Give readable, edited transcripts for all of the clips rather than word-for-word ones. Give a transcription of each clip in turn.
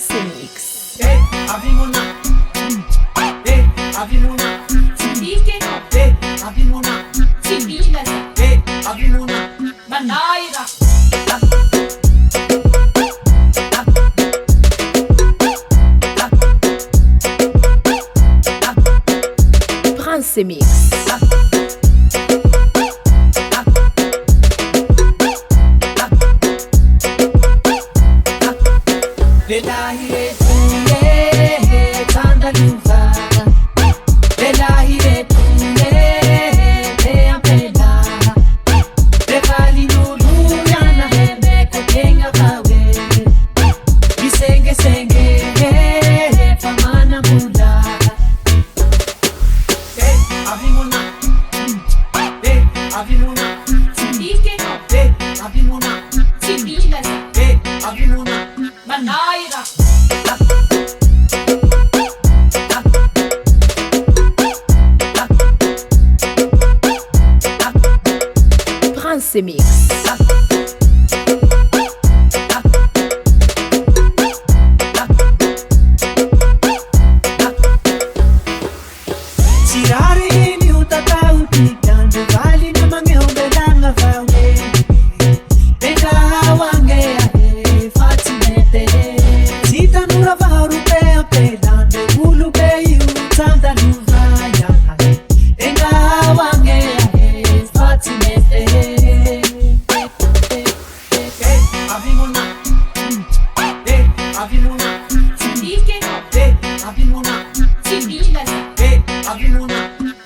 Prince Mix. Hey, Abimona. Hey, Abimona. Sindike no. Hey, Abimona. Sibila. Hey, Abimona. Banaira. Prince Mix. Sindike no. Hey, Abimona. Sibila. Hey, Abimona. Banaira. Prince Mix. Tirare ni utata utikando vali na mange hombelanga vawe. Beka wange ade fatimete. Sita nura varupe apelande ulube yu tanda nuvaya. Beka wange ade fatimete. Hey, Abimona. Hey, Abimona. Sindike no. Hey, Abimona. Sibila. Hey, Abimona.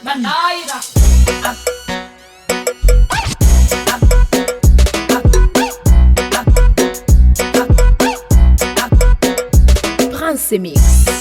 Banaira. Prince Mix.